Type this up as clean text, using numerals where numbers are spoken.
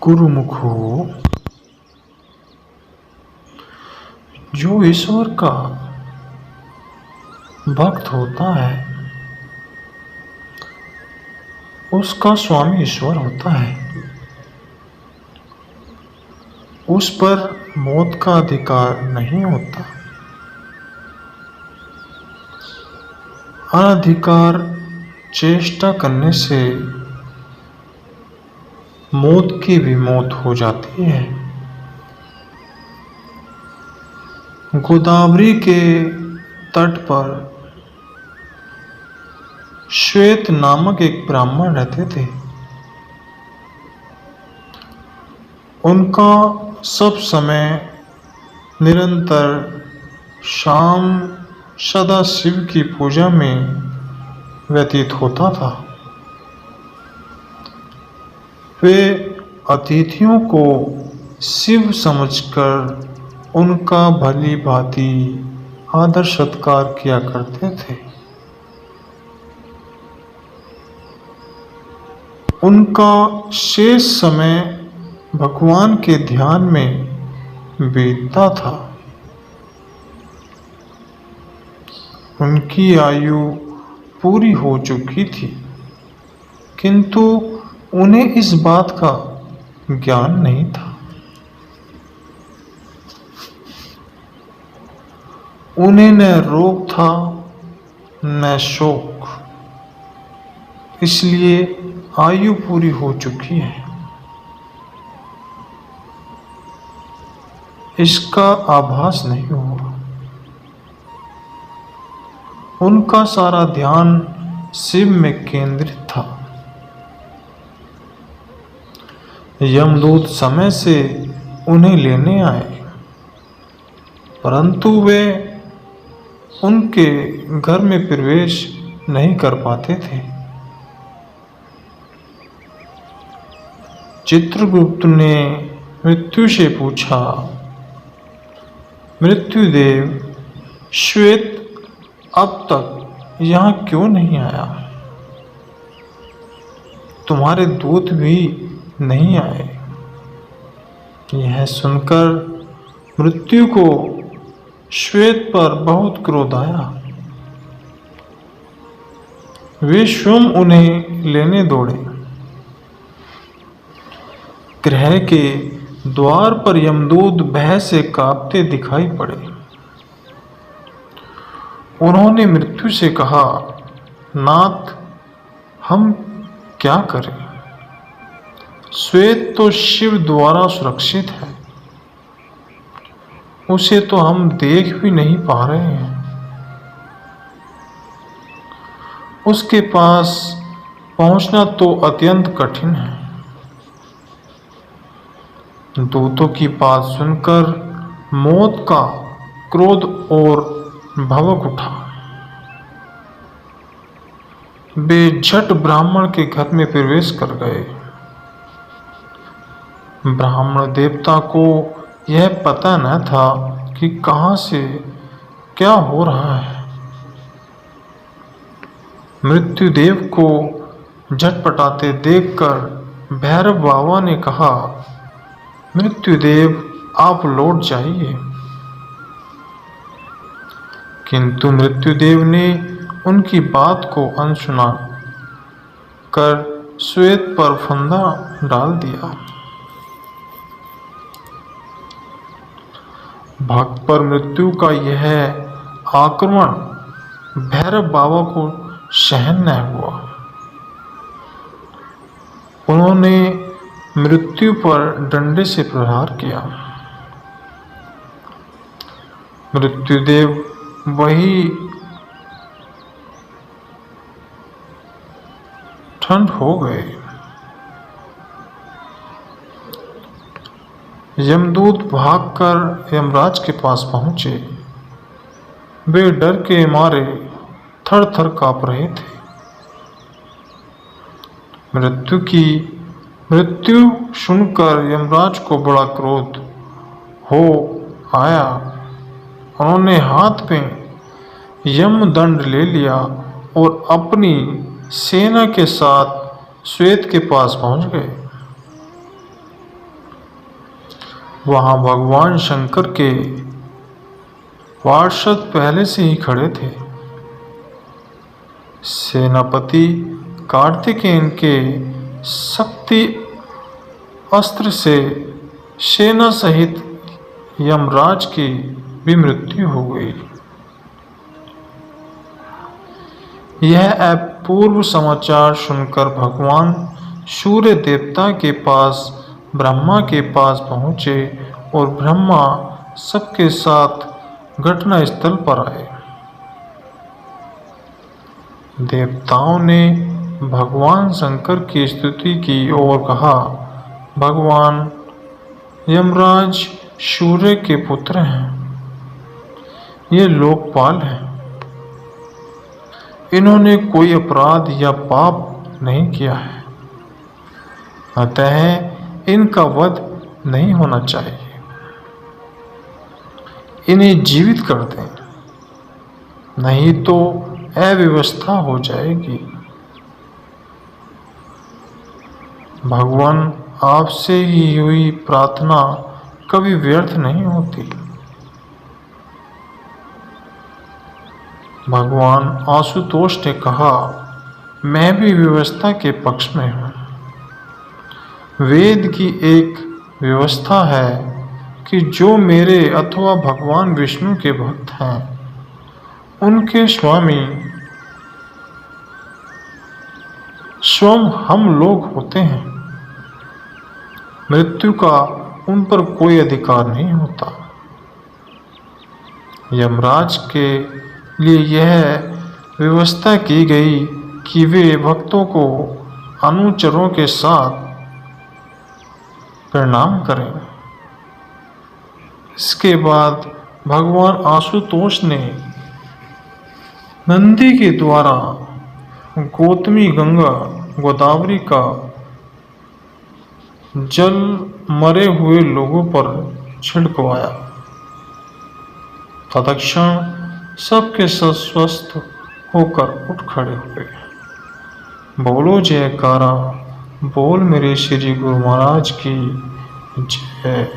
गुरुमुख हो। जो ईश्वर का भक्त होता है उसका स्वामी ईश्वर होता है। उस पर मौत का अधिकार नहीं होता। अनधिकार चेष्टा करने से मौत की भी मौत हो जाती है। गोदावरी के तट पर श्वेत नामक एक ब्राह्मण रहते थे। उनका सब समय निरंतर शाम सदा शिव की पूजा में व्यतीत होता था। वे अतिथियों को शिव समझकर उनका भली भांति आदर सत्कार किया करते थे। उनका शेष समय भगवान के ध्यान में बीतता था। उनकी आयु पूरी हो चुकी थी, किंतु उन्हें इस बात का ज्ञान नहीं था। उन्हें न रोग था न शोक, इसलिए आयु पूरी हो चुकी है इसका आभास नहीं हुआ। उनका सारा ध्यान शिव में केंद्रित था। यमदूत समय से उन्हें लेने आए, परंतु वे उनके घर में प्रवेश नहीं कर पाते थे। चित्रगुप्त ने मृत्यु से पूछा, मृत्युदेव, श्वेत अब तक यहाँ क्यों नहीं आया? तुम्हारे दूत भी नहीं आए। यह सुनकर मृत्यु को श्वेत पर बहुत क्रोध आया। वे स्वयं उन्हें लेने दौड़े। गृह के द्वार पर यमदूत भय से कांपते दिखाई पड़े। उन्होंने मृत्यु से कहा, नाथ, हम क्या करें? श्वेत तो शिव द्वारा सुरक्षित है, उसे तो हम देख भी नहीं पा रहे हैं। उसके पास पहुंचना तो अत्यंत कठिन है। दूतों की बात सुनकर मौत का क्रोध और भवक उठा। वे झट ब्राह्मण के घर में प्रवेश कर गए। ब्राह्मण देवता को यह पता न था कि कहां से क्या हो रहा है। मृत्युदेव को झटपटाते देखकर भैरव बाबा ने कहा, मृत्युदेव, आप लौट जाइए। किंतु मृत्युदेव ने उनकी बात को अनसुना कर श्वेत पर फंदा डाल दिया। भक्त पर मृत्यु का यह आक्रमण भैरव बाबा को सहन न हुआ। उन्होंने मृत्यु पर डंडे से प्रहार किया। मृत्युदेव वही ठंड हो गए। यमदूत भागकर यमराज के पास पहुंचे। वे डर के मारे थर थर कांप रहे थे। मृत्यु सुनकर यमराज को बड़ा क्रोध हो आया। उन्होंने हाथ में यमदंड ले लिया और अपनी सेना के साथ श्वेत के पास पहुंच गए। वहां भगवान शंकर के पार्षद पहले से ही खड़े थे। सेनापति कार्तिकेयन के शक्ति अस्त्र से सेना सहित यमराज की भी मृत्यु हो गई। यह अपूर्व समाचार सुनकर भगवान सूर्य देवता के पास ब्रह्मा के पास पहुंचे और ब्रह्मा सबके साथ घटना स्थल पर आए। देवताओं ने भगवान शंकर की स्तुति की और कहा, भगवान यमराज सूर्य के पुत्र हैं, ये लोकपाल हैं। इन्होंने कोई अपराध या पाप नहीं किया है, अतः इनका वध नहीं होना चाहिए। इन्हें जीवित कर दें, नहीं तो अव्यवस्था हो जाएगी। भगवान आपसे ही हुई प्रार्थना कभी व्यर्थ नहीं होती। भगवान आशुतोष ने कहा, मैं भी व्यवस्था के पक्ष में हूँ। वेद की एक व्यवस्था है कि जो मेरे अथवा भगवान विष्णु के भक्त हैं, उनके स्वामी स्वयं हम लोग होते हैं। मृत्यु का उन पर कोई अधिकार नहीं होता। यमराज के लिए यह व्यवस्था की गई कि वे भक्तों को अनुचरों के साथ प्रणाम करें। इसके बाद भगवान आशुतोष ने नंदी के द्वारा गौतमी गंगा गोदावरी का जल मरे हुए लोगों पर छिड़कवाया। तत्क्षण सबके सब स्वस्थ होकर उठ खड़े हुए। बोलो जयकारा, बोल मेरे श्री गुरु महाराज की जय।